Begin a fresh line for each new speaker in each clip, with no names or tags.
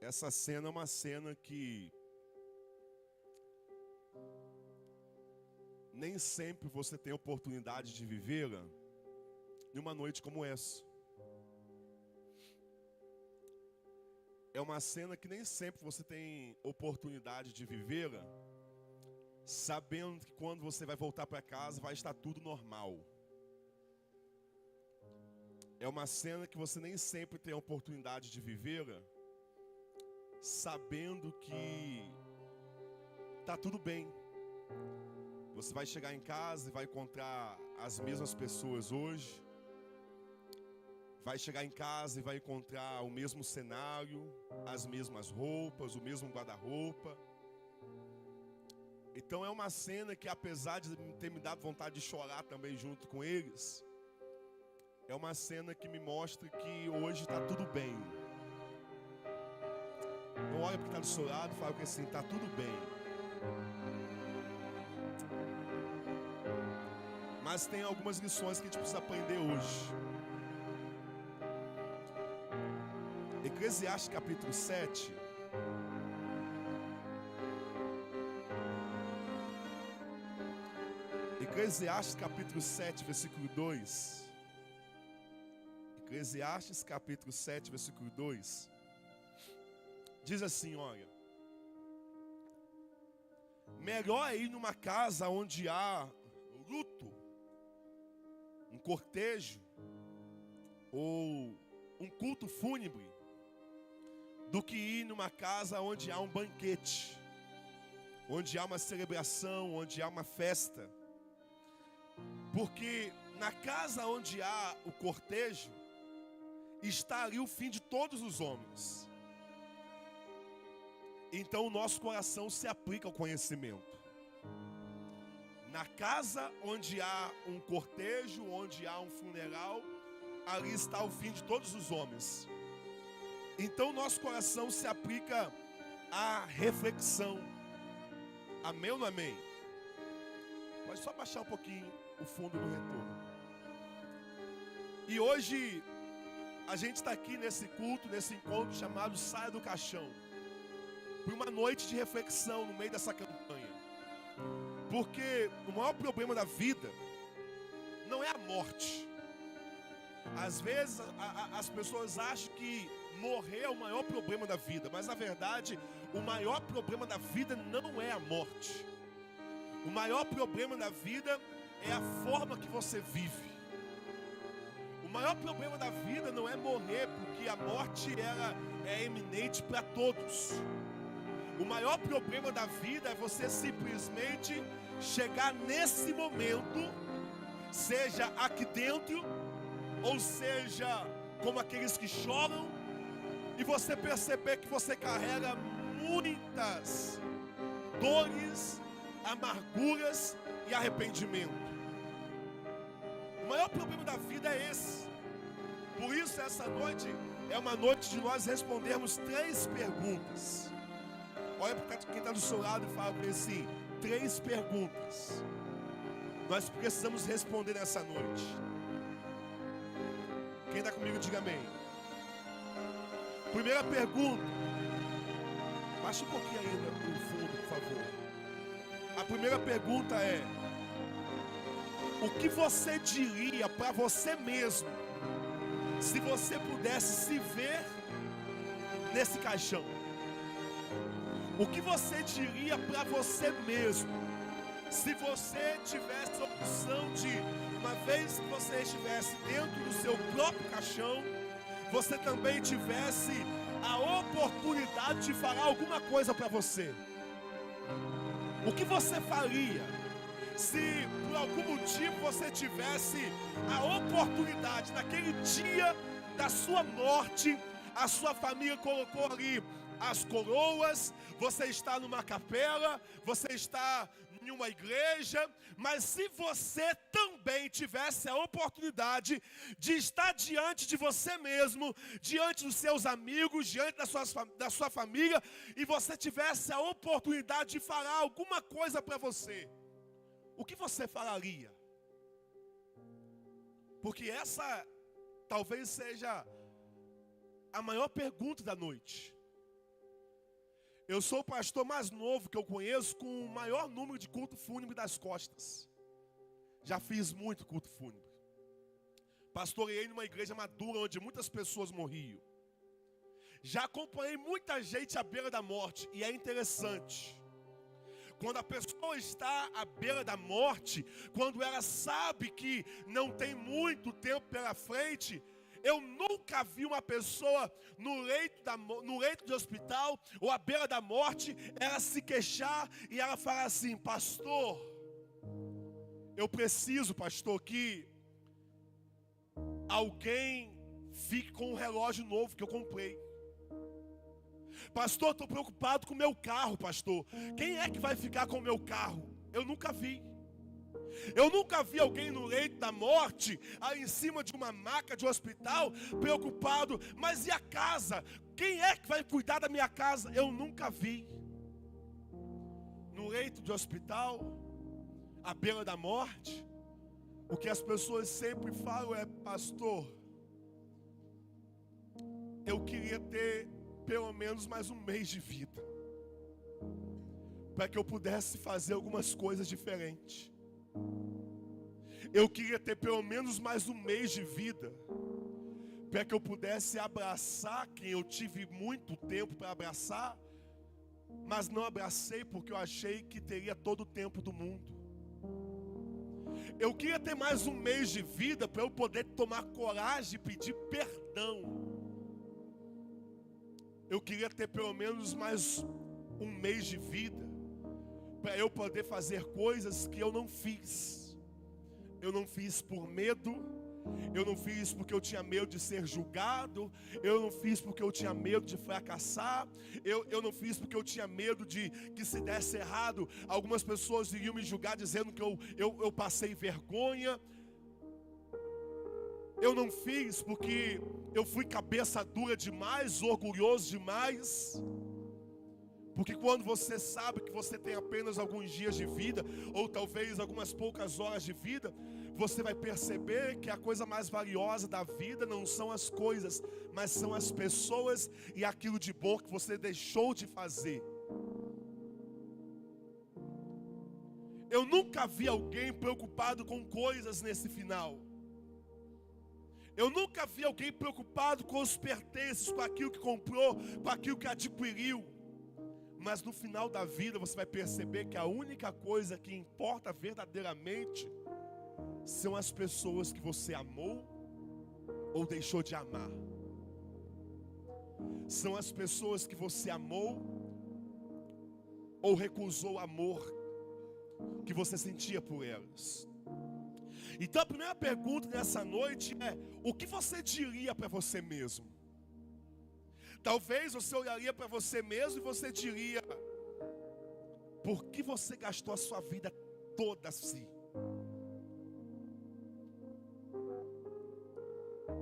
Essa cena é uma cena que nem sempre você tem oportunidade de vivê-la em uma noite como essa. É uma cena que nem sempre você tem oportunidade de vivê-la sabendo que quando você vai voltar para casa vai estar tudo normal. É uma cena que você nem sempre tem a oportunidade de vivê-la sabendo que tá tudo bem. Você vai chegar em casa e vai encontrar as mesmas pessoas hoje. Vai chegar em casa e vai encontrar o mesmo cenário, as mesmas roupas, o mesmo guarda-roupa. Então é uma cena que, apesar de ter me dado vontade de chorar também junto com eles, é uma cena que me mostra que hoje está tudo bem. Não olha para quem está do seu lado e fala que assim, está tudo bem. Mas tem algumas lições que a gente precisa aprender hoje. Eclesiastes capítulo 7. Eclesiastes capítulo 7, versículo 2. Eclesiastes capítulo 7, versículo 2. Diz assim, olha: melhor é ir numa casa onde há luto, um cortejo ou um culto fúnebre, do que ir numa casa onde há um banquete, onde há uma celebração, onde há uma festa. Porque na casa onde há o cortejo, está ali o fim de todos os homens. Então o nosso coração se aplica ao conhecimento. Na casa onde há um cortejo, onde há um funeral, ali está o fim de todos os homens. Então o nosso coração se aplica à reflexão. Amém ou não amém? Pode só baixar um pouquinho o fundo do retorno. E hoje a gente está aqui nesse culto, nesse encontro chamado Saia do Caixão, por uma noite de reflexão no meio dessa campanha. Porque o maior problema da vida não é a morte. Às vezes as pessoas acham que morrer é o maior problema da vida, mas na verdade o maior problema da vida não é a morte. O maior problema da vida é a forma que você vive. O maior problema da vida não é morrer, porque a morte ela é iminente para todos. O maior problema da vida é você simplesmente chegar nesse momento, seja aqui dentro, ou seja como aqueles que choram, e você perceber que você carrega muitas dores, amarguras e arrependimento. O maior problema da vida é esse. Por isso essa noite é uma noite de nós respondermos 3 perguntas. Olha para quem está do seu lado e fala para ele assim: 3 perguntas nós precisamos responder nessa noite. Quem está comigo diga amém. Primeira pergunta. Baixa um pouquinho ainda o fundo, por favor. A primeira pergunta é: o que você diria para você mesmo se você pudesse se ver nesse caixão? O que você diria para você mesmo se você tivesse a opção de, uma vez que você estivesse dentro do seu próprio caixão, você também tivesse a oportunidade de falar alguma coisa para você? O que você faria se por algum motivo você tivesse a oportunidade, naquele dia da sua morte, a sua família colocou ali as coroas, você está numa capela, você está em uma igreja, mas se você também tivesse a oportunidade de estar diante de você mesmo, diante dos seus amigos, diante da sua família, e você tivesse a oportunidade de falar alguma coisa para você, o que você falaria? Porque essa talvez seja a maior pergunta da noite. Eu sou o pastor mais novo que eu conheço com o maior número de culto fúnebre das costas. Já fiz muito culto fúnebre. Pastoreei numa igreja madura onde muitas pessoas morriam. Já acompanhei muita gente à beira da morte. E é interessante. Quando a pessoa está à beira da morte, quando ela sabe que não tem muito tempo pela frente, eu nunca vi uma pessoa no leito de hospital ou à beira da morte, ela se queixar e ela falar assim: pastor, eu preciso, pastor, que alguém fique com um relógio novo que eu comprei. Pastor, estou preocupado com o meu carro, pastor. Quem é que vai ficar com o meu carro? Eu nunca vi. Eu nunca vi alguém no leito da morte, aí em cima de uma maca de hospital, preocupado. Mas e a casa? Quem é que vai cuidar da minha casa? Eu nunca vi. No leito de hospital, à beira da morte, o que as pessoas sempre falam é: pastor, eu queria ter pelo menos mais um mês de vida, para que eu pudesse fazer algumas coisas diferentes. Eu queria ter pelo menos mais um mês de vida, para que eu pudesse abraçar quem eu tive muito tempo para abraçar, mas não abracei porque eu achei que teria todo o tempo do mundo. Eu queria ter mais um mês de vida para eu poder tomar coragem e pedir perdão. Eu queria ter pelo menos mais um mês de vida para eu poder fazer coisas que eu não fiz. Eu não fiz por medo, eu não fiz porque eu tinha medo de ser julgado, eu não fiz porque eu tinha medo de fracassar, eu não fiz porque eu tinha medo de que se desse errado, algumas pessoas iriam me julgar dizendo que eu passei vergonha. Eu não fiz porque eu fui cabeça dura demais, orgulhoso demais. Porque quando você sabe que você tem apenas alguns dias de vida, ou talvez algumas poucas horas de vida, você vai perceber que a coisa mais valiosa da vida não são as coisas, mas são as pessoas e aquilo de bom que você deixou de fazer. Eu nunca vi alguém preocupado com coisas nesse final. Eu nunca vi alguém preocupado com os pertences, com aquilo que comprou, com aquilo que adquiriu. Mas no final da vida você vai perceber que a única coisa que importa verdadeiramente são as pessoas que você amou ou deixou de amar. São as pessoas que você amou ou recusou o amor que você sentia por elas. Então a primeira pergunta nessa noite é: o que você diria para você mesmo? Talvez você olharia para você mesmo e você diria: por que você gastou a sua vida toda assim?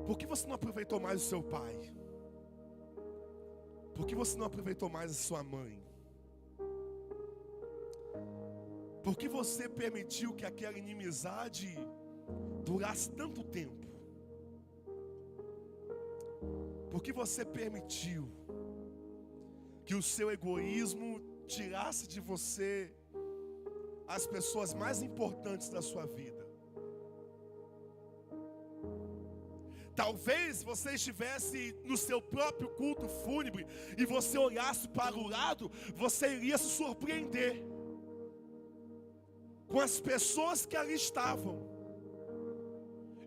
Por que você não aproveitou mais o seu pai? Por que você não aproveitou mais a sua mãe? Por que você permitiu que aquela inimizade durasse tanto tempo? Por que você permitiu que o seu egoísmo tirasse de você as pessoas mais importantes da sua vida? Talvez você estivesse no seu próprio culto fúnebre e você olhasse para o lado, você iria se surpreender com as pessoas que ali estavam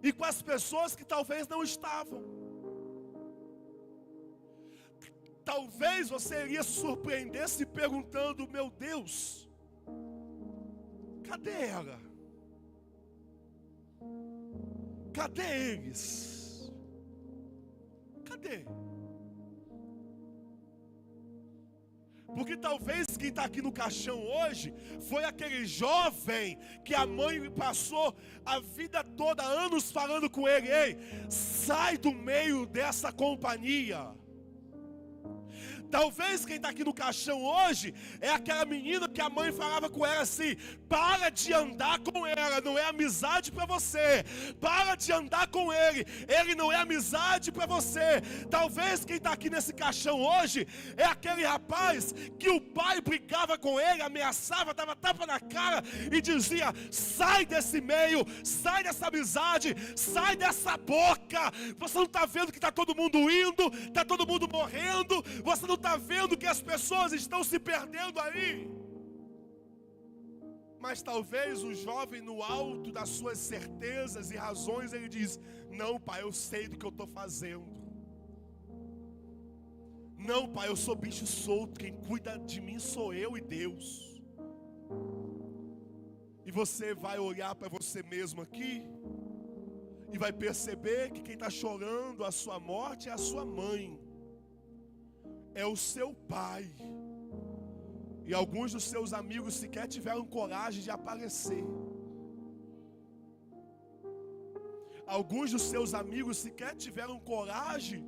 e com as pessoas que talvez não estavam. Talvez você iria se surpreender se perguntando: meu Deus, cadê ela? Cadê eles? Cadê? Porque talvez quem está aqui no caixão hoje foi aquele jovem que a mãe passou a vida toda, anos falando com ele: ei, sai do meio dessa companhia. Talvez quem está aqui no caixão hoje é aquela menina que a mãe falava com ela assim: para de andar com ela, não é amizade para você. Para de andar com ele não é amizade para você. Talvez quem está aqui nesse caixão hoje é aquele rapaz que o pai brigava com ele, ameaçava, dava tapa na cara e dizia: sai desse meio, sai dessa amizade, sai dessa boca. Você não está vendo que está todo mundo indo, está todo mundo morrendo? Você não está vendo que as pessoas estão se perdendo aí? Mas talvez o jovem, no alto das suas certezas e razões, ele diz: não, pai, eu sei do que eu estou fazendo. Não, pai, eu sou bicho solto, quem cuida de mim sou eu e Deus. E você vai olhar para você mesmo aqui e vai perceber que quem está chorando a sua morte é a sua mãe, é o seu pai. E alguns dos seus amigos sequer tiveram coragem de aparecer. Alguns dos seus amigos sequer tiveram coragem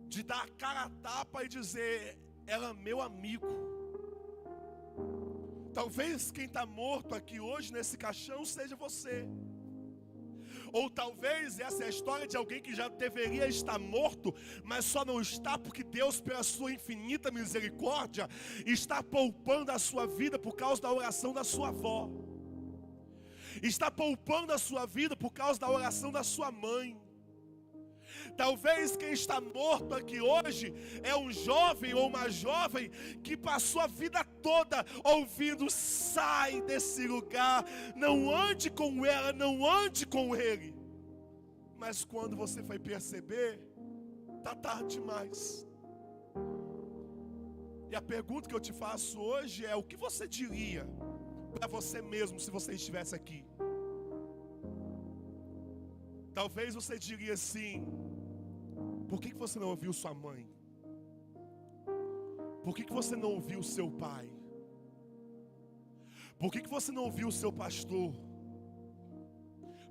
de dar a cara a tapa e dizer: ela é meu amigo. Talvez quem está morto aqui hoje nesse caixão seja você. Ou talvez essa é a história de alguém que já deveria estar morto, mas só não está porque Deus, pela sua infinita misericórdia, está poupando a sua vida por causa da oração da sua avó. Está poupando a sua vida por causa da oração da sua mãe. Talvez quem está morto aqui hoje é um jovem ou uma jovem que passou a vida toda ouvindo: sai desse lugar, não ande com ela, não ande com ele. Mas quando você vai perceber, está tarde demais. E a pergunta que eu te faço hoje é: o que você diria para você mesmo se você estivesse aqui? Talvez você diria assim: por que você não ouviu sua mãe? Por que você não ouviu seu pai? Por que você não ouviu o seu pastor?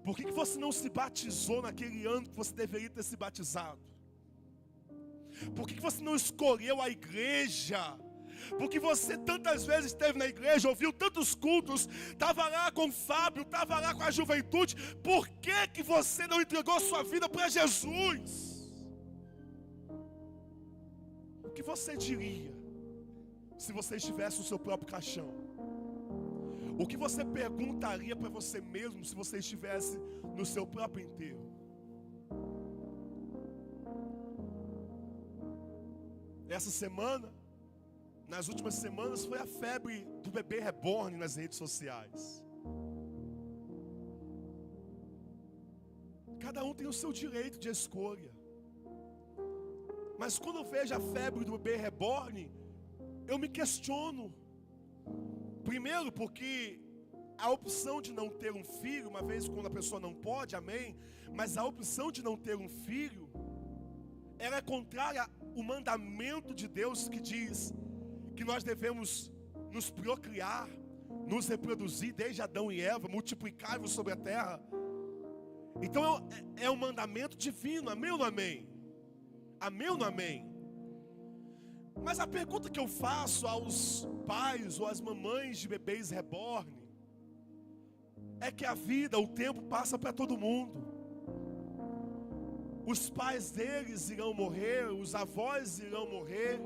Por que você não se batizou naquele ano que você deveria ter se batizado? Por que você não escolheu a igreja? Porque você tantas vezes esteve na igreja, ouviu tantos cultos, estava lá com o Fábio, estava lá com a juventude. Por que você não entregou sua vida para Jesus? O que você diria se você estivesse no seu próprio caixão? O que você perguntaria para você mesmo se você estivesse no seu próprio enterro? Essa semana, nas últimas semanas, foi a febre do bebê reborn nas redes sociais. Cada um tem o seu direito de escolha. Mas quando eu vejo a febre do bebê reborn, eu me questiono. Primeiro porque a opção de não ter um filho, uma vez quando a pessoa não pode, amém, mas a opção de não ter um filho, ela é contrária ao mandamento de Deus que diz que nós devemos nos procriar, nos reproduzir desde Adão e Eva, multiplicar-vos sobre a terra. Então é um mandamento divino, amém ou não amém? Amém ou não amém? Mas a pergunta que eu faço aos pais ou às mamães de bebês reborn é que a vida, o tempo passa para todo mundo. Os pais deles irão morrer, os avós irão morrer.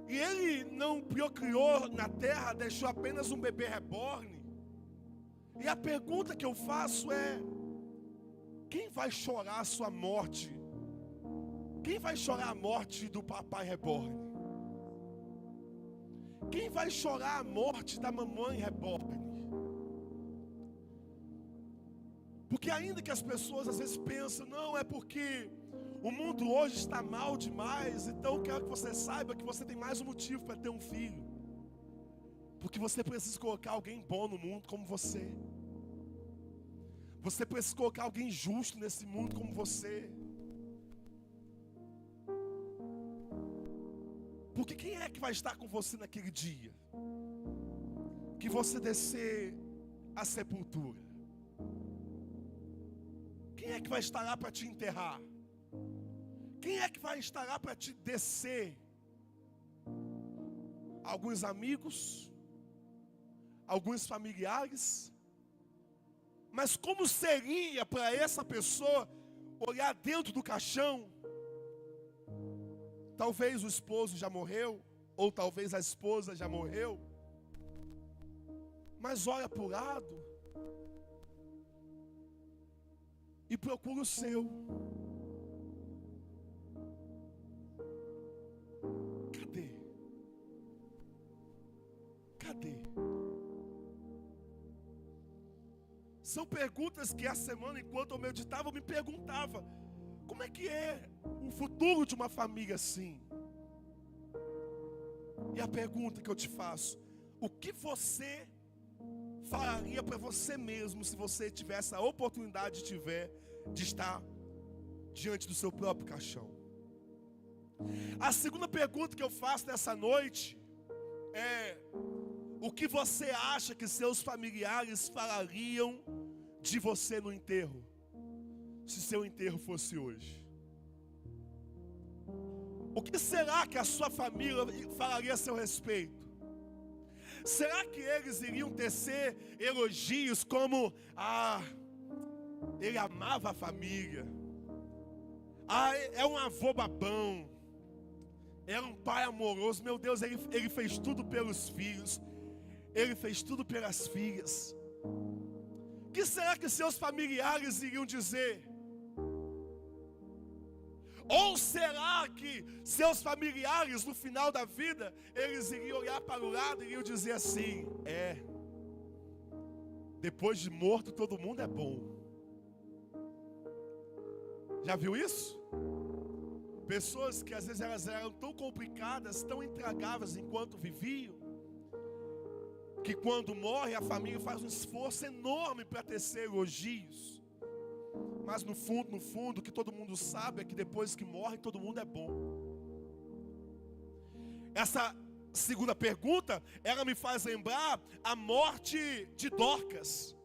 E ele não procriou na terra, deixou apenas um bebê reborn. E a pergunta que eu faço é: quem vai chorar a sua morte? Quem vai chorar a morte do papai reborn? Quem vai chorar a morte da mamãe reborn? Porque ainda que as pessoas às vezes pensam: não, é porque o mundo hoje está mal demais, então eu quero que você saiba que você tem mais um motivo para ter um filho. Porque você precisa colocar alguém bom no mundo como você. Você precisa colocar alguém justo nesse mundo como você. Porque quem é que vai estar com você naquele dia que você descer à sepultura? Quem é que vai estar lá para te enterrar? Quem é que vai estar lá para te descer? Alguns amigos, alguns familiares. Mas como seria para essa pessoa olhar dentro do caixão? Talvez o esposo já morreu, ou talvez a esposa já morreu. Mas olha para o lado e procura o seu. Cadê? Cadê? São perguntas que a semana, enquanto eu meditava, eu me perguntava: como é que é o futuro de uma família assim? E a pergunta que eu te faço: o que você falaria para você mesmo se você tivesse a oportunidade de estar diante do seu próprio caixão? A segunda pergunta que eu faço nessa noite é: o que você acha que seus familiares falariam de você no enterro, se seu enterro fosse hoje? O que será que a sua família falaria a seu respeito? Será que eles iriam tecer elogios como: ah, ele amava a família, ah, é um avô babão, era um pai amoroso, meu Deus, ele fez tudo pelos filhos, ele fez tudo pelas filhas? O que será que seus familiares iriam dizer? Ou será que seus familiares, no final da vida, eles iriam olhar para o lado e iriam dizer assim: depois de morto todo mundo é bom? Já viu isso? Pessoas que às vezes elas eram tão complicadas, tão intragáveis enquanto viviam, que quando morre a família faz um esforço enorme para tecer elogios. Mas no fundo, o que todo mundo sabe é que depois que morre, todo mundo é bom. Essa segunda pergunta, ela me faz lembrar a morte de Dorcas.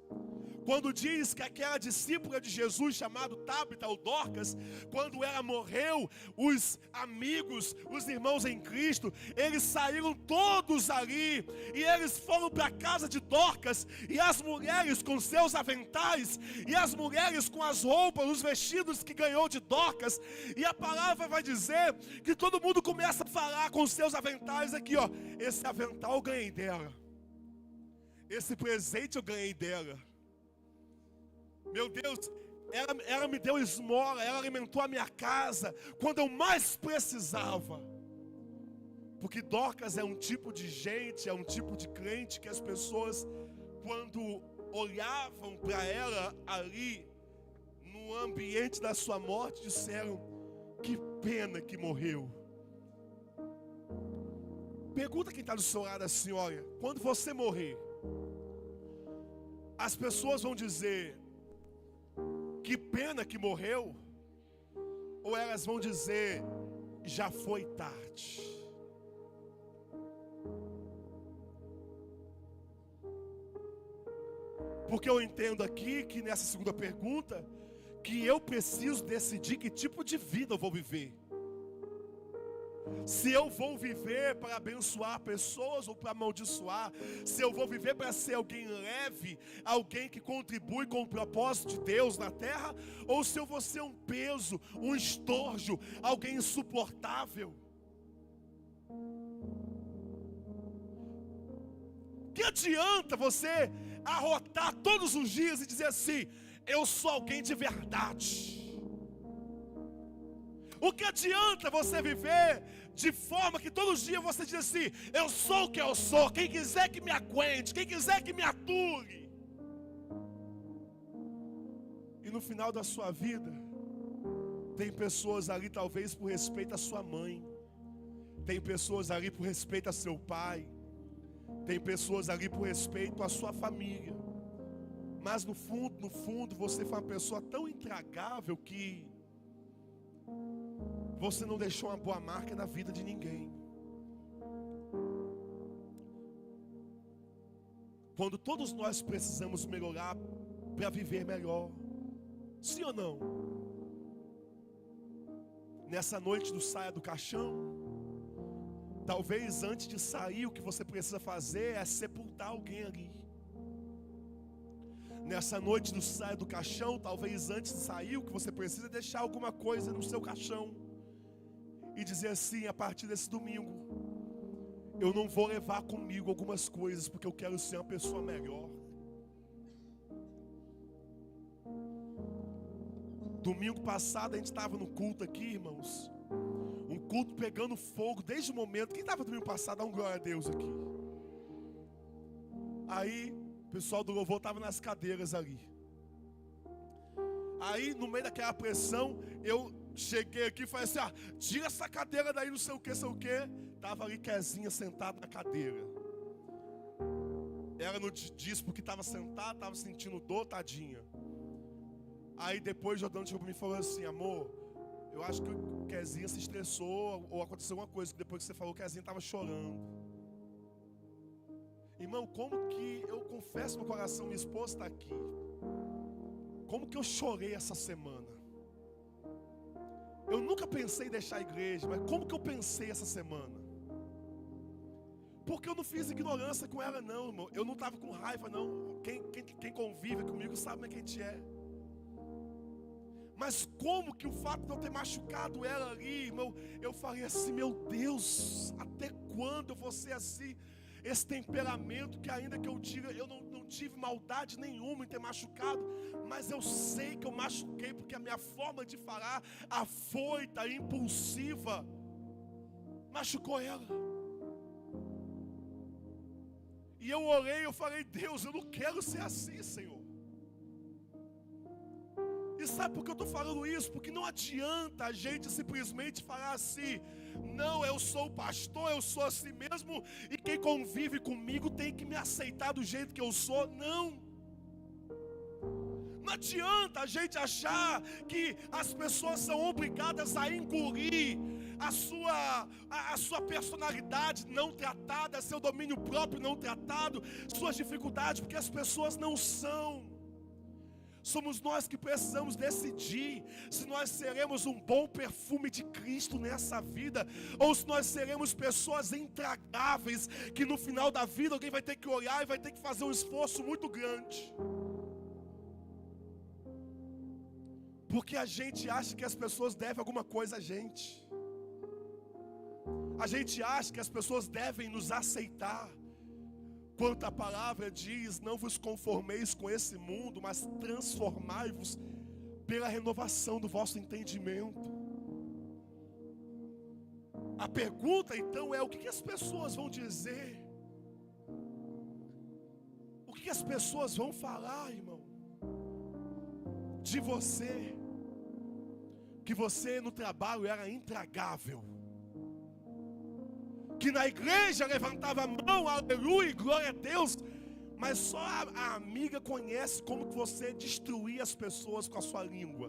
Quando diz que aquela discípula de Jesus, chamada Tabita ou Dorcas, quando ela morreu, os amigos, os irmãos em Cristo, eles saíram todos ali, e eles foram para a casa de Dorcas, e as mulheres com seus aventais, e as mulheres com as roupas, os vestidos que ganhou de Dorcas, e a palavra vai dizer que todo mundo começa a falar com seus aventais aqui, ó: esse avental eu ganhei dela, esse presente eu ganhei dela. Meu Deus, ela me deu esmola, ela alimentou a minha casa quando eu mais precisava. Porque Dorcas é um tipo de gente, é um tipo de crente que as pessoas, quando olhavam para ela ali, no ambiente da sua morte, disseram: que pena que morreu. Pergunta quem está do seu lado assim: olha, quando você morrer, as pessoas vão dizer: que pena que morreu? Ou elas vão dizer: já foi tarde? Porque eu entendo aqui que nessa segunda pergunta, que eu preciso decidir que tipo de vida eu vou viver. Se eu vou viver para abençoar pessoas ou para amaldiçoar, se eu vou viver para ser alguém leve, alguém que contribui com o propósito de Deus na terra, ou se eu vou ser um peso, um estorjo, alguém insuportável. Que adianta você arrotar todos os dias e dizer assim: eu sou alguém de verdade? O que adianta você viver de forma que todos os dias você diz assim: eu sou o que eu sou, quem quiser que me aguente, quem quiser que me ature. E no final da sua vida, tem pessoas ali talvez por respeito à sua mãe, tem pessoas ali por respeito a seu pai, tem pessoas ali por respeito à sua família. Mas no fundo, você foi uma pessoa tão intragável que você não deixou uma boa marca na vida de ninguém. Quando todos nós precisamos melhorar para viver melhor, sim ou não? Nessa noite do saia do caixão, talvez antes de sair, o que você precisa fazer é sepultar alguém ali. Nessa noite do saia do caixão, talvez antes de sair, o que você precisa é deixar alguma coisa no seu caixão e dizer assim: a partir desse domingo, eu não vou levar comigo algumas coisas, porque eu quero ser uma pessoa melhor. Domingo passado a gente estava no culto aqui, irmãos. Um culto pegando fogo desde o momento. Quem estava domingo passado, dá um glória a Deus aqui. Aí o pessoal do louvor estava nas cadeiras ali. Aí no meio daquela pressão, eu cheguei aqui e falei assim: tira essa cadeira daí, não sei o que, sei o que. Tava ali Kezinha sentada na cadeira. Ela não disse porque estava sentada, estava sentindo dor, tadinha. Aí depois Jordão chegou para mim e falou assim: amor, eu acho que o Kezinha se estressou ou aconteceu alguma coisa, depois que você falou, o Kezinha estava chorando. Irmão, como que eu confesso no coração, minha esposa está aqui, como que eu chorei essa semana? Eu nunca pensei em deixar a igreja, mas como que eu pensei essa semana? Porque eu não fiz ignorância com ela não, irmão. Eu não estava com raiva não. Quem convive comigo sabe como é que a gente é. Mas como que o fato de eu ter machucado ela ali, irmão, eu falei assim: meu Deus, até quando eu vou ser assim? Esse temperamento que ainda que eu diga, eu não tive maldade nenhuma em ter machucado, mas eu sei que eu machuquei porque a minha forma de falar, afoita, impulsiva, machucou ela. E eu orei, eu falei: Deus, eu não quero ser assim, Senhor. E sabe por que eu estou falando isso? Porque não adianta a gente simplesmente falar assim: não, eu sou o pastor, eu sou assim mesmo, e quem convive comigo tem que me aceitar do jeito que eu sou. Não. Não adianta a gente achar que as pessoas são obrigadas a engolir a sua personalidade não tratada, seu domínio próprio não tratado, suas dificuldades, porque as pessoas não são. Somos nós que precisamos decidir se nós seremos um bom perfume de Cristo nessa vida, ou se nós seremos pessoas intragáveis, que no final da vida alguém vai ter que olhar e vai ter que fazer um esforço muito grande. Porque a gente acha que as pessoas devem alguma coisa a gente. A gente acha que as pessoas devem nos aceitar. Quanto a palavra diz: não vos conformeis com esse mundo, mas transformai-vos pela renovação do vosso entendimento. A pergunta então é: o que as pessoas vão dizer? O que as pessoas vão falar, irmão, de você? Que você no trabalho era intragável, que na igreja levantava a mão, aleluia, glória a Deus, mas só a amiga conhece como que você destruía as pessoas com a sua língua.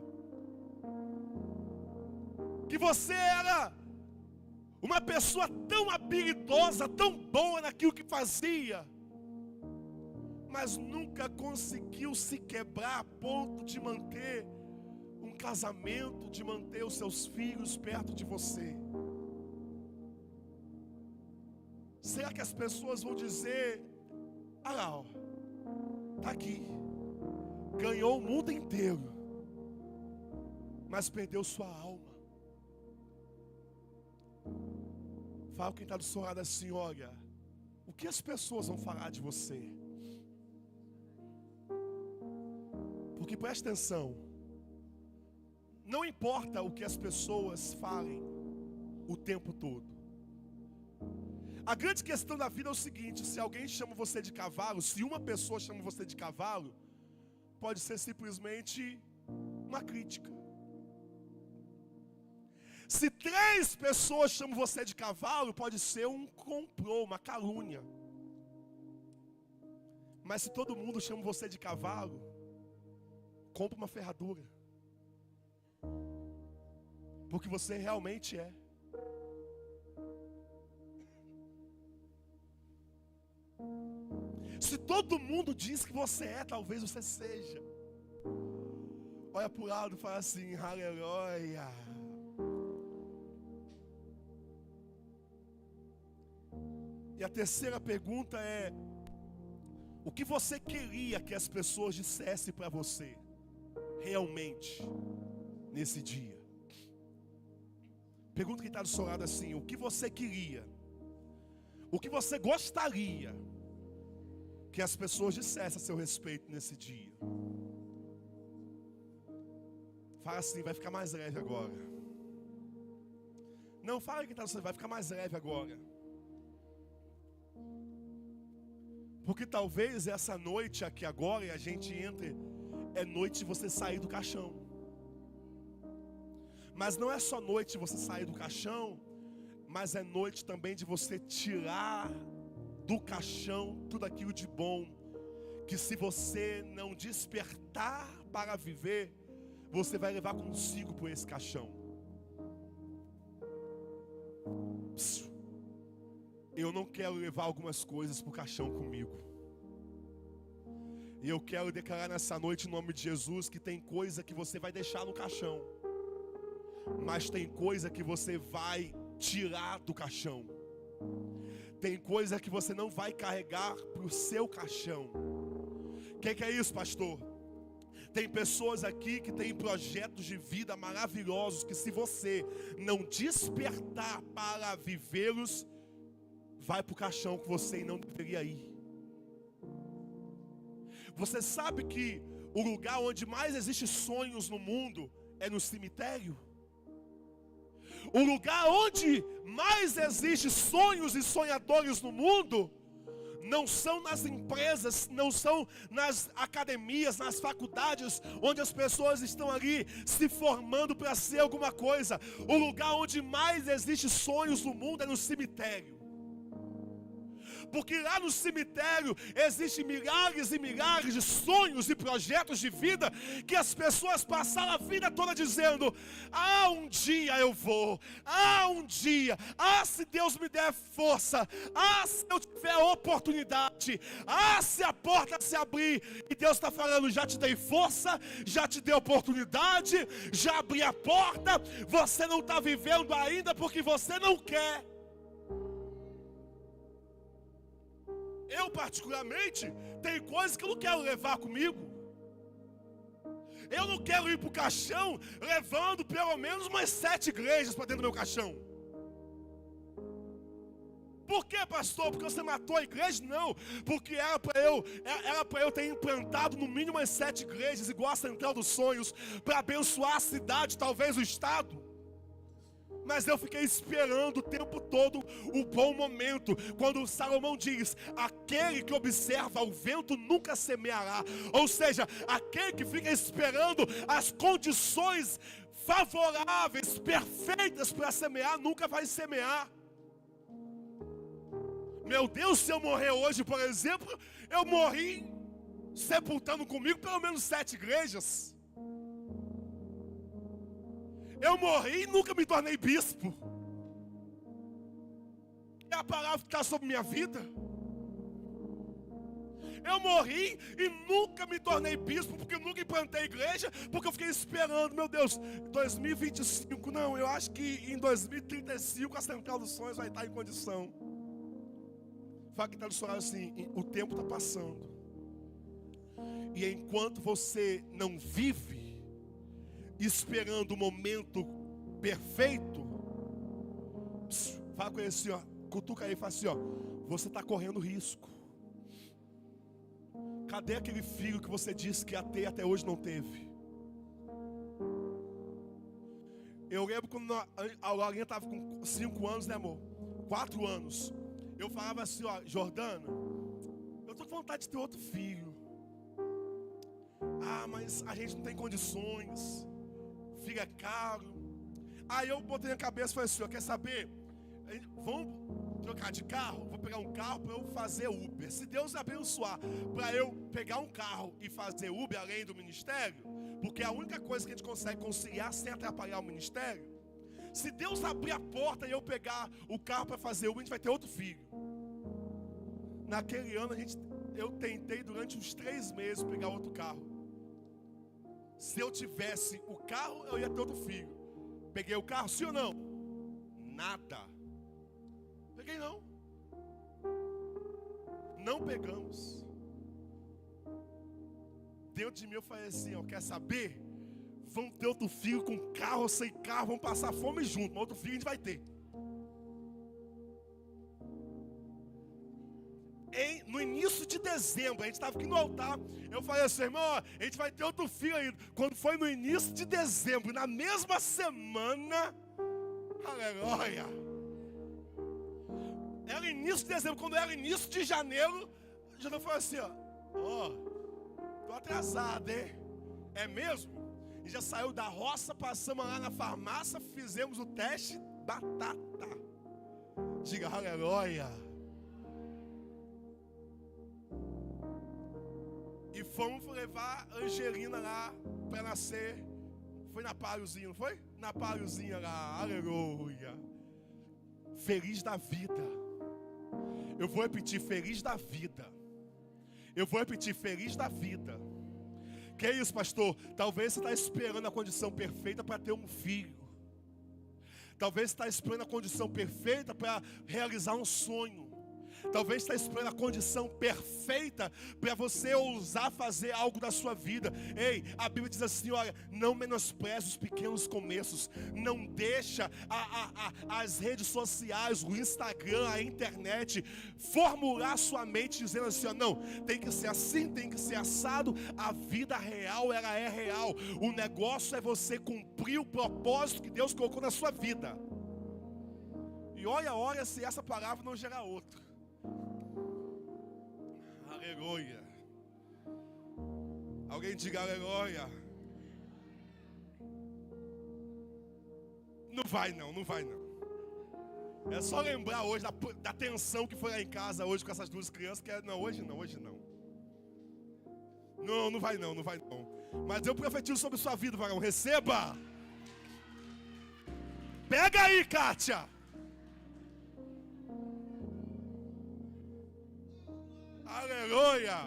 Que você era uma pessoa tão habilidosa, tão boa naquilo que fazia, mas nunca conseguiu se quebrar a ponto de manter um casamento, de manter os seus filhos perto de você. Será que as pessoas vão dizer: ah lá, ó, tá aqui, ganhou o mundo inteiro, mas perdeu sua alma? Fala quem está do seu lado assim: olha, o que as pessoas vão falar de você? Porque presta atenção, não importa o que as pessoas falem o tempo todo. A grande questão da vida é o seguinte: se alguém chama você de cavalo, se uma pessoa chama você de cavalo, pode ser simplesmente uma crítica. Se 3 pessoas chamam você de cavalo, pode ser um complô, uma calúnia. Mas se todo mundo chama você de cavalo, compra uma ferradura, porque você realmente é. Se todo mundo diz que você é, talvez você seja. Olha para o lado e fala assim: aleluia. E a terceira pergunta é: o que você queria que as pessoas dissessem para você realmente nesse dia? Pergunta quem está do seu lado assim: o que você queria, o que você gostaria que as pessoas dissessem a seu respeito nesse dia? Fala assim, vai ficar mais leve agora. Não, fala quem está do seu lado, vai ficar mais leve agora. Porque talvez essa noite aqui agora, e a gente entre, é noite de você sair do caixão. Mas não é só noite de você sair do caixão, mas é noite também de você tirar do caixão tudo aquilo de bom, que se você não despertar para viver, você vai levar consigo por esse caixão. Eu não quero levar algumas coisas para o caixão comigo. E eu quero declarar nessa noite, em nome de Jesus, que tem coisa que você vai deixar no caixão, mas tem coisa que você vai tirar do caixão. Tem coisa que você não vai carregar para o seu caixão. O que é isso, pastor? Tem pessoas aqui que têm projetos de vida maravilhosos, que se você não despertar para vivê-los, vai para o caixão que você não deveria ir. Você sabe que o lugar onde mais existem sonhos no mundo é no cemitério? O lugar onde mais existem sonhos e sonhadores no mundo não são nas empresas, não são nas academias, nas faculdades, onde as pessoas estão ali se formando para ser alguma coisa. O lugar onde mais existem sonhos no mundo é no cemitério. Porque lá no cemitério existem milhares e milhares de sonhos e projetos de vida que as pessoas passaram a vida toda dizendo: ah, um dia eu vou, ah, um dia, ah, se Deus me der força, ah, se eu tiver oportunidade, ah, se a porta se abrir. E Deus está falando: já te dei força, já te dei oportunidade, já abri a porta, você não está vivendo ainda porque você não quer. Eu particularmente, tem coisas que eu não quero levar comigo. Eu não quero ir para o caixão levando pelo menos umas 7 igrejas para dentro do meu caixão. Por que, pastor? Porque você matou a igreja? Não, porque era para eu ter implantado no mínimo umas 7 igrejas, igual a Central dos Sonhos, para abençoar a cidade, talvez o estado. Mas eu fiquei esperando o tempo todo o bom momento, quando Salomão diz: aquele que observa o vento nunca semeará. Ou seja, aquele que fica esperando as condições favoráveis, perfeitas para semear, nunca vai semear. Meu Deus, se eu morrer hoje, por exemplo, eu morri sepultando comigo pelo menos 7 igrejas. Eu morri e nunca me tornei bispo. É a palavra que está sobre minha vida. Eu morri e nunca me tornei bispo, porque eu nunca implantei igreja, porque eu fiquei esperando, meu Deus, 2025, não, eu acho que em 2035 a Central dos Sonhos vai estar em condição. Fala que está do seu lado assim: o tempo está passando. E enquanto você não vive esperando o momento perfeito, fala com ele assim, ó, cutuca aí e fala assim, ó: você está correndo risco. Cadê aquele filho que você disse que ia ter e até hoje não teve? Eu lembro quando a Laurinha estava com 5 anos, né, amor? 4 anos. Eu falava assim, ó: Jordana, eu tô com vontade de ter outro filho. Ah, mas a gente não tem condições, filho é caro. Aí eu botei na cabeça e falei assim, ó: quer saber? Vamos trocar de carro? Vou pegar um carro para eu fazer Uber. Se Deus abençoar para eu pegar um carro e fazer Uber além do ministério, porque é a única coisa que a gente consegue conciliar sem atrapalhar o ministério. Se Deus abrir a porta e eu pegar o carro para fazer Uber, a gente vai ter outro filho. Naquele ano eu tentei durante uns 3 meses pegar outro carro. Se eu tivesse o carro, eu ia ter outro filho. Peguei o carro, sim ou não? Nada. Peguei não. não pegamos. Dentro de mim eu falei assim, ó, quer saber? Vão ter outro filho com carro ou sem carro, vão passar fome junto, mas outro filho a gente vai ter. No início de dezembro, a gente estava aqui no altar, eu falei assim, irmão, ó, a gente vai ter outro filho ainda. Quando foi no início de dezembro, na mesma semana, aleluia. Era início de dezembro, quando era início de janeiro, já não foi assim, ó, tô atrasado, hein? É mesmo? E já saiu da roça, passamos lá na farmácia, fizemos o teste, batata. Diga aleluia. E fomos levar a Angelina lá para nascer. Foi na Páriozinha, não foi? Na Páriozinha lá, aleluia. Feliz da vida. Eu vou repetir, feliz da vida. Eu vou repetir, feliz da vida. Que é isso, pastor? Talvez você está esperando a condição perfeita para ter um filho. Talvez você está esperando a condição perfeita para realizar um sonho. Talvez está esperando a condição perfeita para você ousar fazer algo da sua vida. Ei, a Bíblia diz assim, olha, não menospreze os pequenos começos. Não deixa as redes sociais, o Instagram, a internet formular sua mente dizendo assim, ó, não, tem que ser assim, tem que ser assado. A vida real, ela é real. O negócio é você cumprir o propósito que Deus colocou na sua vida. E olha se essa palavra não gerar outra. Aleluia. Alguém diga aleluia. Não vai não. É só lembrar hoje da tensão que foi lá em casa hoje com essas duas crianças. Que não, hoje não. Não vai não. Mas eu profetizo sobre sua vida, varão. Receba. Pega aí, Kátia. Aleluia.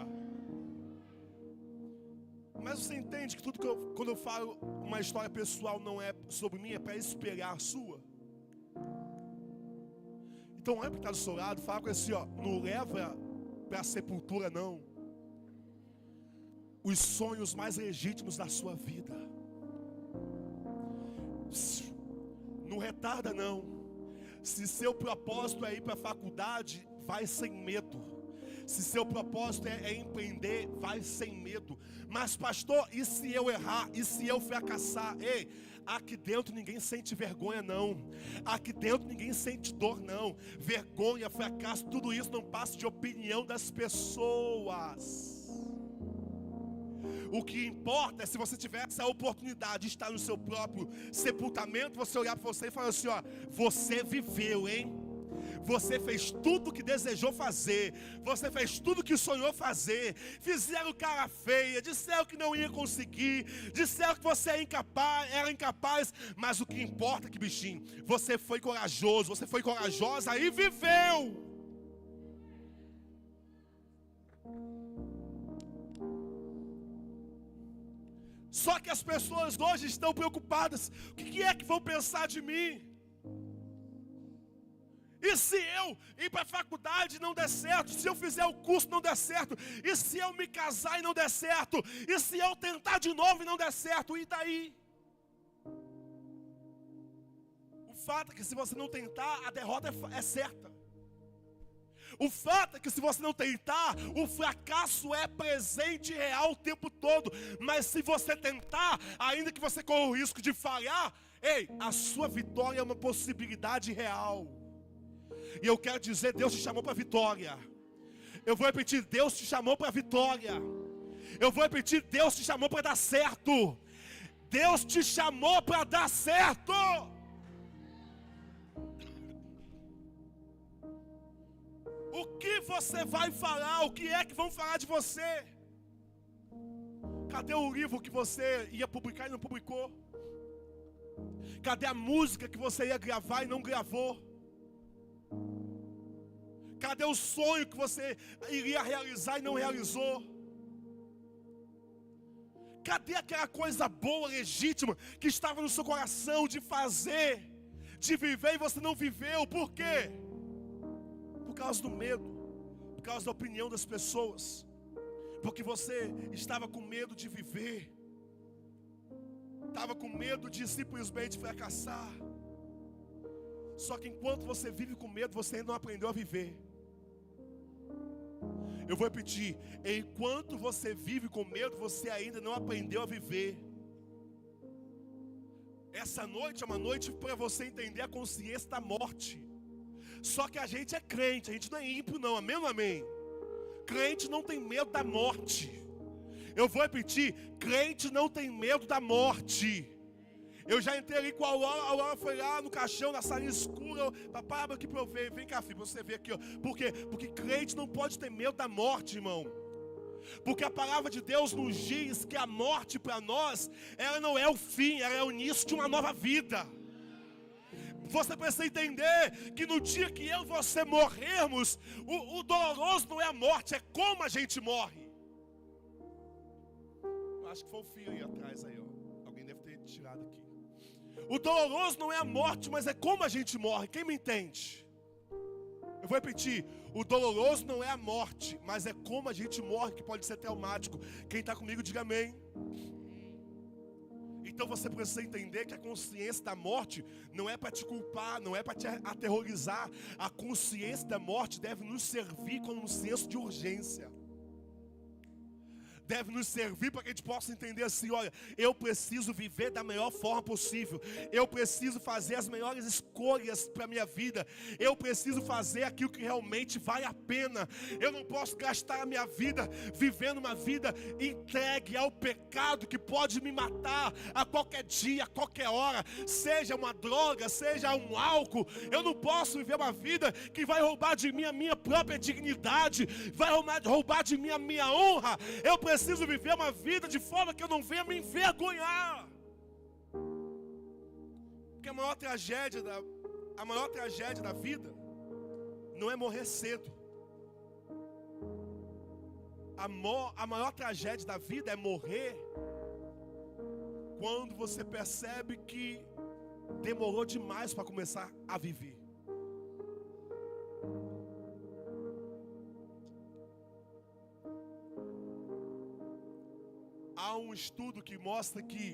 Mas você entende que tudo que quando eu falo uma história pessoal não é sobre mim, é para espelhar a sua. Então olha para estar do seu lado, fala com esse, ó, não leva para a sepultura não os sonhos mais legítimos da sua vida. Não retarda não. Se seu propósito é ir para a faculdade, vai sem medo. Se seu propósito é empreender, vai sem medo. Mas pastor, e se eu errar? E se eu fracassar? Ei, aqui dentro ninguém sente vergonha não. Aqui dentro ninguém sente dor não. Vergonha, fracasso, tudo isso não passa de opinião das pessoas. O que importa é se você tiver essa oportunidade de estar no seu próprio sepultamento, você olhar para você e falar assim, ó, você viveu, hein? Você fez tudo o que desejou fazer. Você fez tudo o que sonhou fazer. Fizeram cara feia, disseram que não ia conseguir, disseram que você era incapaz. Mas o que importa é que, bichinho, você foi corajoso, você foi corajosa e viveu. Só que as pessoas hoje estão preocupadas. O que é que vão pensar de mim? E se eu ir para a faculdade e não der certo? Se eu fizer o curso e não der certo? E se eu me casar e não der certo? E se eu tentar de novo e não der certo? E daí? O fato é que se você não tentar, a derrota é certa. O fato é que se você não tentar, o fracasso é presente e real o tempo todo. Mas se você tentar, ainda que você corra o risco de falhar, ei, a sua vitória é uma possibilidade real. E eu quero dizer, Deus te chamou para a vitória. Eu vou repetir, Deus te chamou para a vitória. Eu vou repetir, Deus te chamou para dar certo. Deus te chamou para dar certo. O que você vai falar? O que é que vão falar de você? Cadê o livro que você ia publicar e não publicou? Cadê a música que você ia gravar e não gravou? Cadê o sonho que você iria realizar e não realizou? Cadê aquela coisa boa, legítima, que estava no seu coração de fazer, de viver e você não viveu? Por quê? Por causa do medo, por causa da opinião das pessoas, porque você estava com medo de viver, estava com medo de simplesmente fracassar. Só que enquanto você vive com medo, você ainda não aprendeu a viver. Eu vou repetir, enquanto você vive com medo, você ainda não aprendeu a viver. Essa noite é uma noite para você entender a consciência da morte. Só que a gente é crente, a gente não é ímpio não, amém ou amém? Crente não tem medo da morte. Eu vou repetir, crente não tem medo da morte. Eu já entrei ali com a Aurora foi lá no caixão, na sala escura. Papai, abre aqui para eu ver, vem cá filho, pra você ver aqui. Ó. Por quê? Porque crente não pode ter medo da morte, irmão. Porque a palavra de Deus nos diz que a morte para nós, ela não é o fim, ela é o início de uma nova vida. Você precisa entender que no dia que eu e você morrermos, o doloroso não é a morte, é como a gente morre. Acho que foi o fio aí atrás, aí, ó. Alguém deve ter tirado aqui. O doloroso não é a morte, mas é como a gente morre. Quem me entende? Eu vou repetir. O doloroso não é a morte, mas é como a gente morre, que pode ser traumático. Quem está comigo, diga amém. Então você precisa entender que a consciência da morte não é para te culpar, não é para te aterrorizar. A consciência da morte deve nos servir como um senso de urgência. Deve nos servir para que a gente possa entender assim, olha, eu preciso viver da melhor forma possível. Eu preciso fazer as melhores escolhas para a minha vida. Eu preciso fazer aquilo que realmente vale a pena. Eu não posso gastar a minha vida vivendo uma vida entregue ao pecado que pode me matar a qualquer dia, a qualquer hora. Seja uma droga, seja um álcool. Eu não posso viver uma vida que vai roubar de mim a minha própria dignidade. Vai roubar de mim a minha honra. Eu preciso viver uma vida de forma que eu não venha me envergonhar. Porque a maior tragédia da vida não é morrer cedo. A maior tragédia da vida é morrer quando você percebe que demorou demais para começar a viver. Há um estudo que mostra que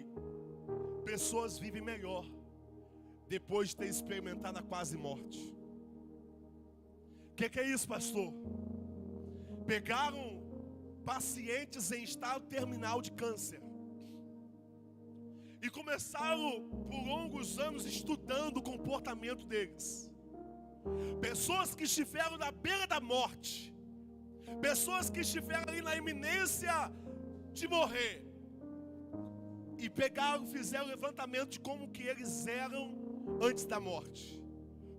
pessoas vivem melhor depois de ter experimentado a quase morte. O que é isso, pastor? Pegaram pacientes em estado terminal de câncer e começaram por longos anos estudando o comportamento deles. Pessoas que estiveram na beira da morte, pessoas que estiveram ali na iminência de morrer, e pegaram, fizeram levantamento de como que eles eram antes da morte.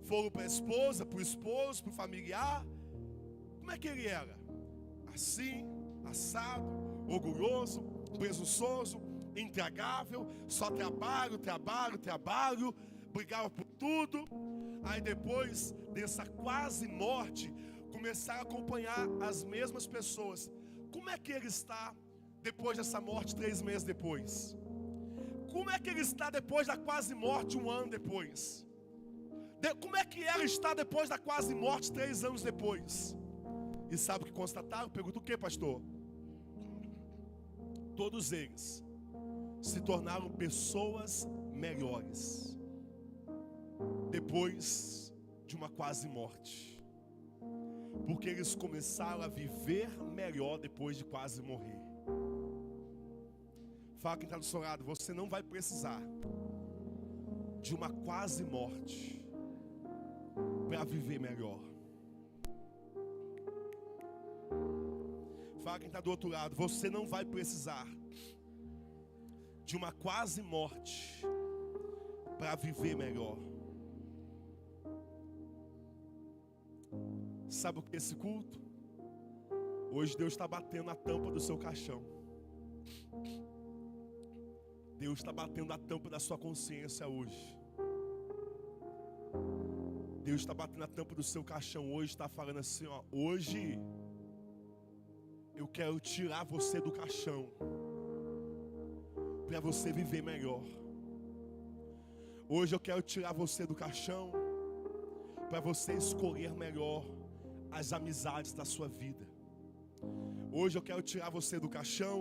Foram para a esposa, para o esposo, para o familiar. Como é que ele era? Assim, assado, orgulhoso, presunçoso, intragável, só trabalho, brigava por tudo. Aí depois dessa quase morte, começaram a acompanhar as mesmas pessoas. Como é que ele está depois dessa morte 3 meses depois? Como é que ele está depois da quase morte 1 ano depois? Como é que ela está depois da quase morte 3 anos depois? E sabe o que constataram? Pergunta o que, pastor? Todos eles se tornaram pessoas melhores depois de uma quase morte, porque eles começaram a viver melhor depois de quase morrer. Fala quem está do seu lado, você não vai precisar de uma quase morte para viver melhor. Fala quem está do outro lado, você não vai precisar de uma quase morte para viver melhor. Sabe o que é esse culto? Hoje Deus está batendo na tampa do seu caixão. Deus está batendo a tampa da sua consciência hoje. Deus está batendo a tampa do seu caixão hoje, está falando assim, ó, hoje eu quero tirar você do caixão para você viver melhor. Hoje eu quero tirar você do caixão para você escolher melhor as amizades da sua vida. Hoje eu quero tirar você do caixão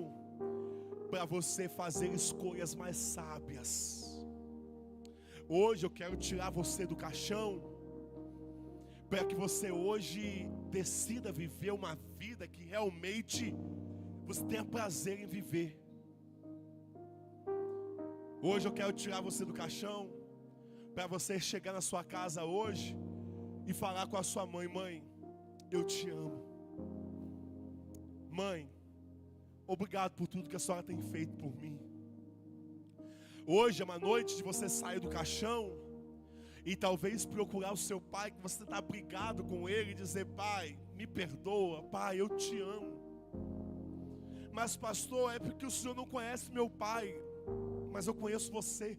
para você fazer escolhas mais sábias. Hoje eu quero tirar você do caixão para que você hoje decida viver uma vida que realmente você tenha prazer em viver. Hoje eu quero tirar você do caixão para você chegar na sua casa hoje e falar com a sua mãe: mãe, eu te amo. Mãe, obrigado por tudo que a senhora tem feito por mim. Hoje é uma noite de você sair do caixão e talvez procurar o seu pai, que você está brigado com ele, e dizer: pai, me perdoa, pai, eu te amo. Mas pastor, é porque o senhor não conhece meu pai, mas eu conheço você.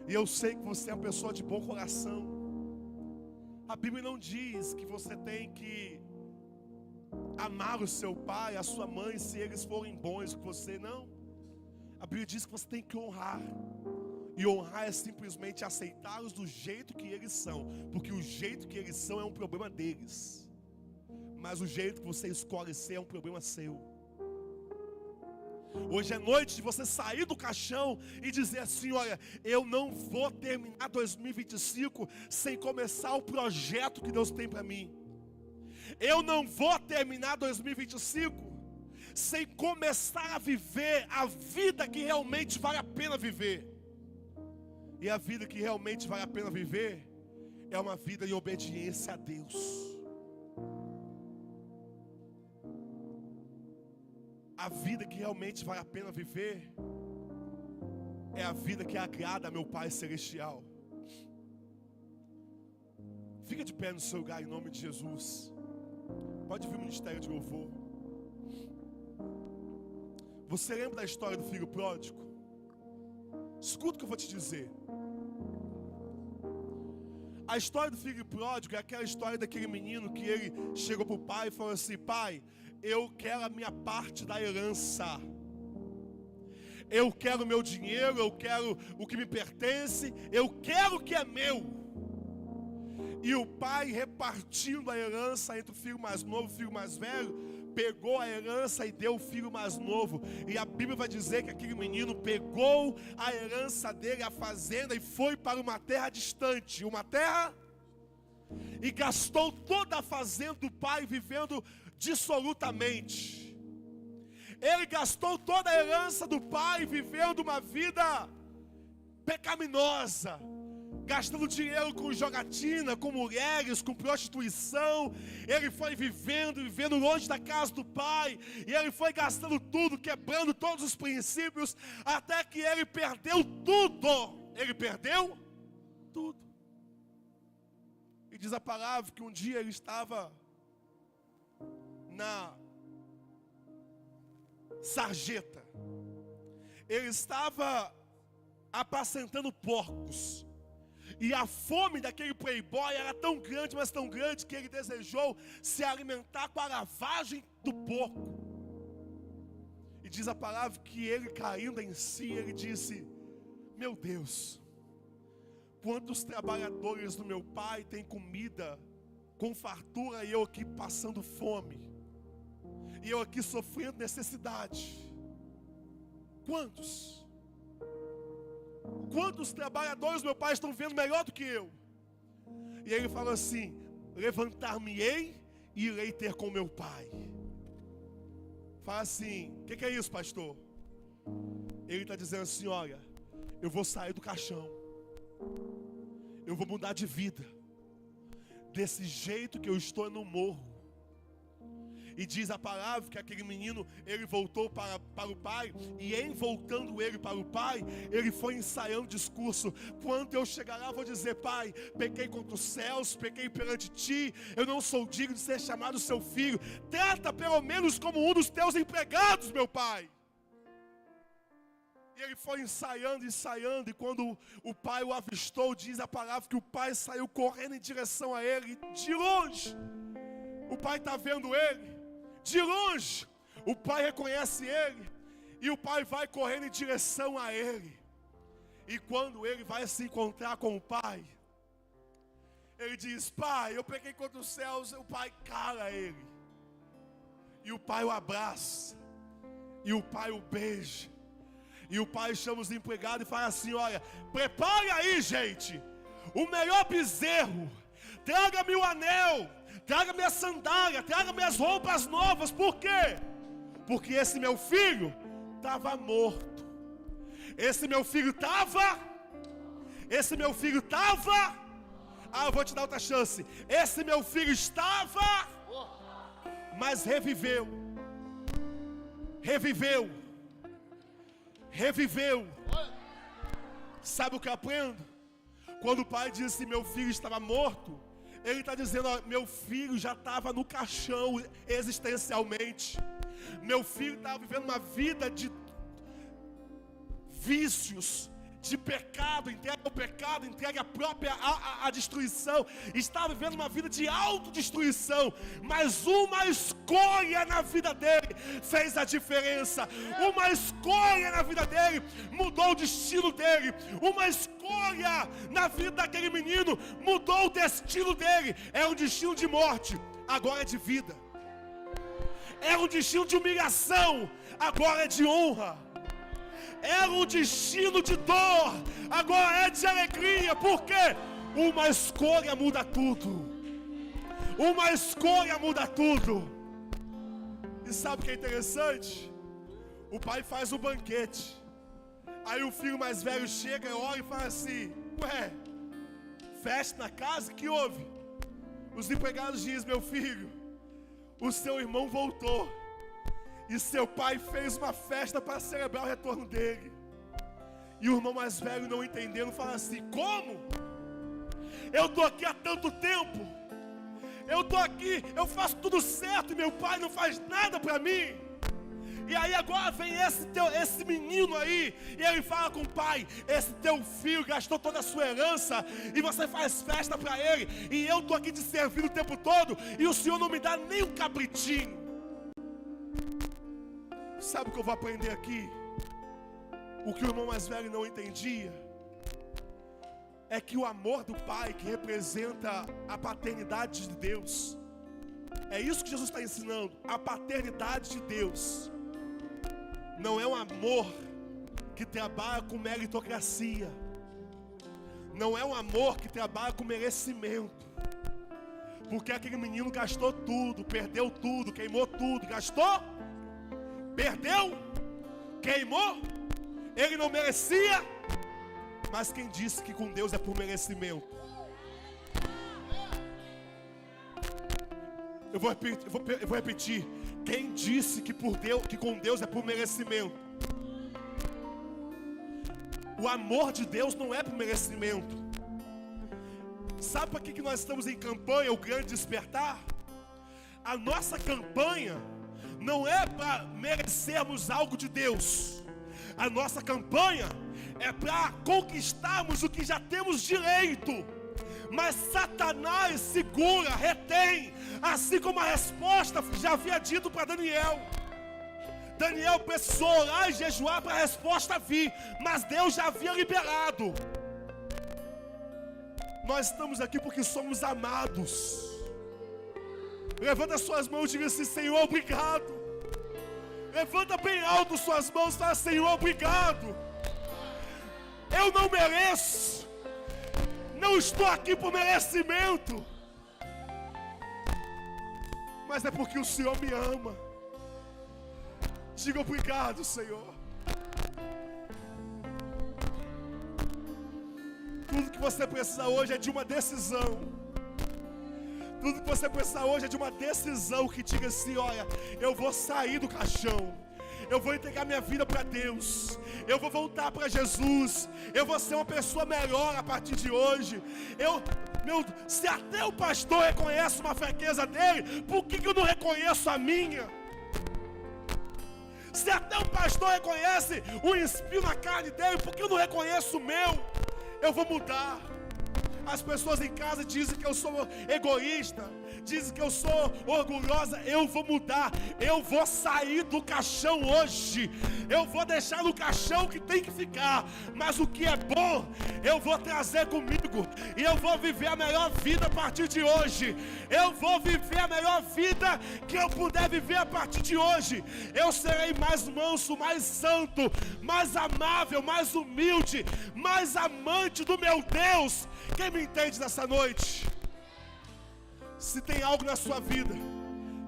E eu sei que você é uma pessoa de bom coração. A Bíblia não diz que você tem que amar o seu pai, a sua mãe, se eles forem bons com você, não. A Bíblia diz que você tem que honrar. E honrar é simplesmente aceitá-los do jeito que eles são. Porque o jeito que eles são é um problema deles. Mas o jeito que você escolhe ser é um problema seu. Hoje é noite de você sair do caixão e dizer assim: olha, eu não vou terminar 2025 sem começar o projeto que Deus tem para mim. Eu não vou terminar 2025 sem começar a viver a vida que realmente vale a pena viver. E a vida que realmente vale a pena viver é uma vida em obediência a Deus. A vida que realmente vale a pena viver é a vida que agrada a meu Pai Celestial. Fica de pé no seu lugar em nome de Jesus. Pode vir o ministério de louvor. Você lembra da história do filho pródigo? Escuta o que eu vou te dizer. A história do filho pródigo é aquela história daquele menino que ele chegou para o pai e falou assim: pai, eu quero a minha parte da herança. Eu quero o meu dinheiro, eu quero o que me pertence, eu quero o que é meu. E o pai, repartindo a herança entre o filho mais novo e o filho mais velho, pegou a herança e deu o filho mais novo. E a Bíblia vai dizer que aquele menino pegou a herança dele, a fazenda, e foi para uma terra distante, e gastou toda a fazenda do pai vivendo dissolutamente. Ele gastou toda a herança do pai vivendo uma vida pecaminosa, gastando dinheiro com jogatina, com mulheres, com prostituição. Ele foi vivendo longe da casa do pai, e ele foi gastando tudo, quebrando todos os princípios, até que ele perdeu tudo. Ele perdeu tudo. E diz a palavra que um dia ele estava na sarjeta. Ele estava apacentando porcos. E a fome daquele playboy era tão grande, mas tão grande, que ele desejou se alimentar com a lavagem do porco. E diz a palavra que ele, caindo em si, ele disse: meu Deus, quantos trabalhadores do meu pai têm comida com fartura e eu aqui passando fome, e eu aqui sofrendo necessidade. Quantos trabalhadores do meu pai estão vendo melhor do que eu? E ele falou assim: levantar-me-ei e irei ter com meu pai. Fala assim: o que é isso, pastor? Ele está dizendo assim: olha, eu vou sair do caixão, eu vou mudar de vida. Desse jeito que eu estou no morro. E diz a palavra que aquele menino, ele voltou para o pai, e em voltando ele para o pai, ele foi ensaiando discurso: quando eu chegar lá, vou dizer: pai, pequei contra os céus, pequei perante ti, eu não sou digno de ser chamado seu filho, trata pelo menos como um dos teus empregados, meu pai. E ele foi ensaiando, e quando o pai o avistou, diz a palavra que o pai saiu correndo em direção a ele, de longe. O pai está vendo ele, de longe, o pai reconhece ele, e o pai vai correndo em direção a ele. E quando ele vai se encontrar com o pai, Ele diz: pai, eu pequei contra os céus. O pai cala ele. E o pai o abraça. E o pai o beija. E o pai chama os empregados e fala assim: olha, prepare aí, gente, o melhor bezerro. Traga-me o anel. Traga-me a sandália. Traga-me as roupas novas. Por quê? Porque esse meu filho estava morto. Esse meu filho estava. Eu vou te dar outra chance. Esse meu filho estava, mas reviveu. Sabe o que eu aprendo? Quando o pai diz assim: meu filho estava morto, ele está dizendo: ó, meu filho já estava no caixão existencialmente. Meu filho estava vivendo uma vida de vícios, de pecado, entregue ao pecado, entregue a própria a destruição. Estava vivendo uma vida de autodestruição. Mas uma escolha na vida dele fez a diferença. Uma escolha na vida dele mudou o destino dele. Uma escolha na vida daquele menino mudou o destino dele. Era um destino de morte, agora é de vida. Era um destino de humilhação, agora é de honra. Era um destino de dor, agora é de alegria. Por quê? Uma escolha muda tudo. Uma escolha muda tudo. E sabe o que é interessante? O pai faz um banquete. Aí o filho mais velho chega, olha e fala assim: ué, festa na casa? Que houve? Os empregados dizem: meu filho, o seu irmão voltou. E seu pai fez uma festa para celebrar o retorno dele. E o irmão mais velho, não entendendo, fala assim: como? Eu estou aqui há tanto tempo. Eu estou aqui, eu faço tudo certo e meu pai não faz nada para mim. E aí agora vem esse menino aí, e ele fala com o pai: esse teu filho gastou toda a sua herança e você faz festa para ele. E eu estou aqui te servindo o tempo todo e o senhor não me dá nem um cabritinho. Sabe o que eu vou aprender aqui? O que o irmão mais velho não entendia é que o amor do pai, que representa a paternidade de Deus, é isso que Jesus está ensinando. A paternidade de Deus não é um amor que trabalha com meritocracia. Não é um amor que trabalha com merecimento. Porque aquele menino gastou tudo, perdeu tudo, queimou tudo, gastou, perdeu, queimou. Ele não merecia. Mas quem disse que com Deus é por merecimento? Eu vou repetir. Quem disse que com Deus é por merecimento? O amor de Deus não é por merecimento. Sabe para que nós estamos em campanha, o grande despertar? A nossa campanha não é para merecermos algo de Deus. A nossa campanha é para conquistarmos o que já temos direito. Mas Satanás segura, retém. Assim como a resposta já havia dito para Daniel. Daniel precisou orar e jejuar para a resposta vir. Mas Deus já havia liberado. Nós estamos aqui porque somos amados. Levanta suas mãos e diga assim: Senhor, obrigado. Levanta bem alto suas mãos e fala: Senhor, obrigado. Eu não mereço. Não estou aqui por merecimento. Mas é porque o Senhor me ama. Diga obrigado, Senhor. Tudo que você precisa hoje é de uma decisão. Tudo que você precisa hoje é de uma decisão que diga assim: olha, eu vou sair do caixão. Eu vou entregar minha vida para Deus. Eu vou voltar para Jesus. Eu vou ser uma pessoa melhor a partir de hoje. Se até o pastor reconhece uma fraqueza dele, por que eu não reconheço a minha? Se até o pastor reconhece um espinho na carne dele, por que eu não reconheço o meu? Eu vou mudar. As pessoas em casa dizem que eu sou egoísta, dizem que eu sou orgulhosa, eu vou mudar. Eu vou sair do caixão hoje. Eu vou deixar no caixão que tem que ficar. Mas o que é bom, eu vou trazer comigo. E eu vou viver a melhor vida a partir de hoje. Eu vou viver a melhor vida que eu puder viver a partir de hoje. Eu serei mais manso, mais santo, mais amável, mais humilde, mais amante do meu Deus. Quem me entende nessa noite? Se tem algo na sua vida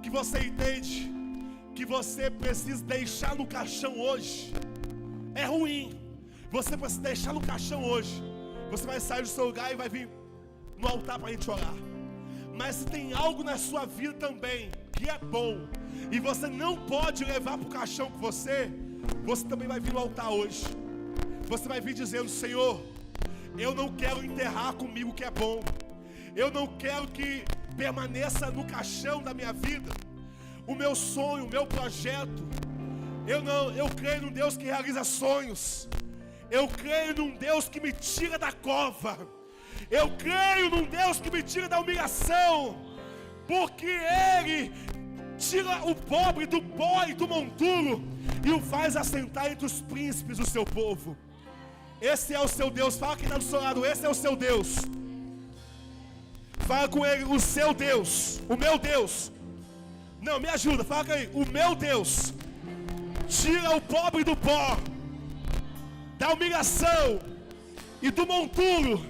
que você entende que você precisa deixar no caixão hoje, é ruim. Você precisa deixar no caixão hoje. Você vai sair do seu lugar e vai vir no altar para a gente orar. Mas se tem algo na sua vida também que é bom e você não pode levar para o caixão com você, você também vai vir no altar hoje. Você vai vir dizendo: Senhor, eu não quero enterrar comigo o que é bom. Eu não quero que permaneça no caixão da minha vida o meu sonho, o meu projeto. Eu creio num Deus que realiza sonhos. Eu creio num Deus que me tira da cova. Eu creio num Deus que me tira da humilhação, porque Ele tira o pobre do pó e do monturo e o faz assentar entre os príncipes do seu povo. Esse é o seu Deus. Fala quem está do seu lado: esse é o seu Deus. Fala com ele: o seu Deus, o meu Deus. Não, me ajuda, fala com ele: o meu Deus tira o pobre do pó, da humilhação e do monturo